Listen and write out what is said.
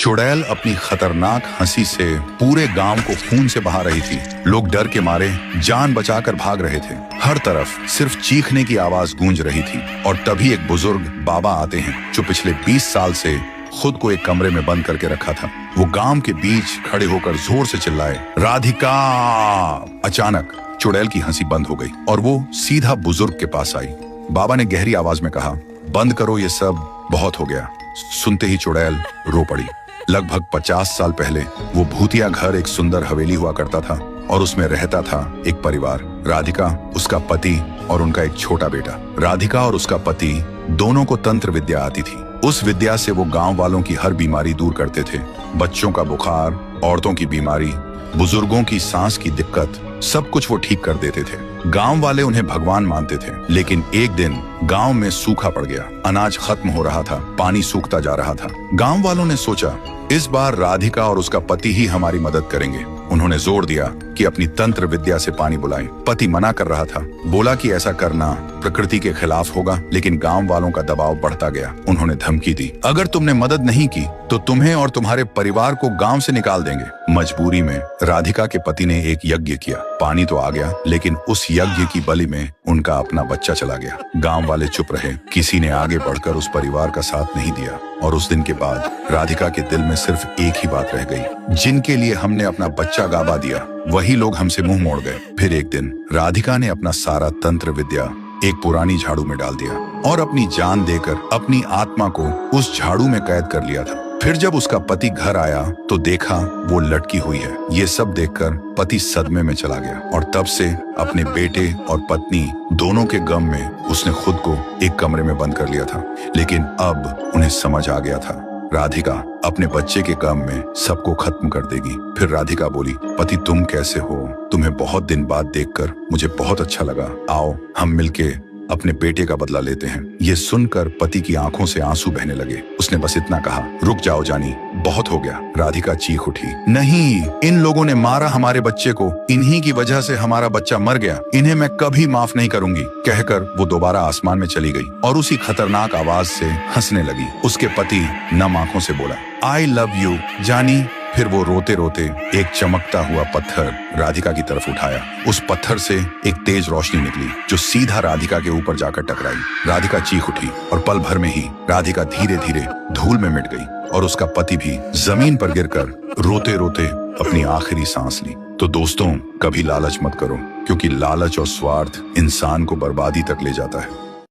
चुड़ैल अपनी खतरनाक हंसी से पूरे गांव को खून से बहा रही थी। लोग डर के मारे जान बचाकर भाग रहे थे। हर तरफ सिर्फ चीखने की आवाज गूंज रही थी। और तभी एक बुजुर्ग बाबा आते हैं जो पिछले 20 साल से खुद को एक कमरे में बंद करके रखा था। वो गांव के बीच खड़े होकर जोर से चिल्लाए, राधिका। अचानक चुड़ैल की हंसी बंद हो गई और वो सीधा बुजुर्ग के पास आई। बाबा ने गहरी आवाज में कहा, बंद करो ये सब, बहुत हो गया। सुनते ही चुड़ैल रो पड़ी। लगभग 50 साल पहले वो भूतिया घर एक सुंदर हवेली हुआ करता था और उसमें रहता था एक परिवार, राधिका, उसका पति और उनका एक छोटा बेटा। राधिका और उसका पति दोनों को तंत्र विद्या आती थी। उस विद्या से वो गांव वालों की हर बीमारी दूर करते थे। बच्चों का बुखार, औरतों की बीमारी, बुजुर्गों की सांस की दिक्कत, सब कुछ वो ठीक कर देते थे। गांव वाले उन्हें भगवान मानते थे। लेकिन एक दिन गांव में सूखा पड़ गया। अनाज खत्म हो रहा था, पानी सूखता जा रहा था। गांव वालों ने सोचा, इस बार राधिका और उसका पति ही हमारी मदद करेंगे। उन्होंने जोर दिया कि अपनी तंत्र विद्या से पानी बुलाएं। पति मना कर रहा था, बोला कि ऐसा करना प्रकृति के खिलाफ होगा। लेकिन गांव वालों का दबाव बढ़ता गया। उन्होंने धमकी दी, अगर तुमने मदद नहीं की तो तुम्हें और तुम्हारे परिवार को गांव से निकाल देंगे। मजबूरी में राधिका के पति ने एक यज्ञ किया। पानी तो आ गया, लेकिन उस यज्ञ की बलि में उनका अपना बच्चा चला गया। गांव वाले चुप रहे। किसी ने आगे बढ़कर उस परिवार का साथ नहीं दिया। और उस दिन के बाद राधिका के दिल में सिर्फ एक ही बात रह गई, जिनके लिए हमने अपना बच्चा गवा दिया वही लोग हमसे मुंह मोड़ गए। फिर एक दिन राधिका ने अपना सारा तंत्र विद्या एक पुरानी झाड़ू में डाल दिया और अपनी जान देकर अपनी आत्मा को उस झाड़ू में कैद कर लिया था। फिर जब उसका पति घर आया तो देखा वो लटकी हुई है। ये सब देखकर पति सदमे में चला गया और तब से अपने बेटे और पत्नी दोनों के गम में उसने खुद को एक कमरे में बंद कर लिया था। लेकिन अब उन्हें समझ आ गया था, राधिका अपने बच्चे के गम में सबको खत्म कर देगी। फिर राधिका बोली, पति तुम कैसे हो? तुम्हें बहुत दिन बाद देखकर मुझे बहुत अच्छा लगा। आओ हम मिलके अपने बेटे का बदला लेते हैं। ये सुनकर पति की आंखों से आंसू बहने लगे। उसने बस इतना कहा, रुक जाओ जानी, बहुत हो गया। राधिका चीख उठी, नहीं, इन लोगों ने मारा हमारे बच्चे को। इन्हीं की वजह से हमारा बच्चा मर गया। इन्हें मैं कभी माफ नहीं करूंगी। कहकर वो दोबारा आसमान में चली गई और उसी खतरनाक आवाज से हंसने लगी। उसके पति नम आंखों से बोला, आई लव यू जानी। फिर वो रोते रोते एक चमकता हुआ पत्थर राधिका की तरफ उठाया। उस पत्थर से एक तेज रोशनी निकली जो सीधा राधिका के ऊपर जाकर टकराई। राधिका चीख उठी और पल भर में ही राधिका धीरे धीरे धूल में मिट गई और उसका पति भी जमीन पर गिरकर रोते रोते अपनी आखिरी सांस ली। तो दोस्तों, कभी लालच मत करो, क्योंकि लालच और स्वार्थ इंसान को बर्बादी तक ले जाता है।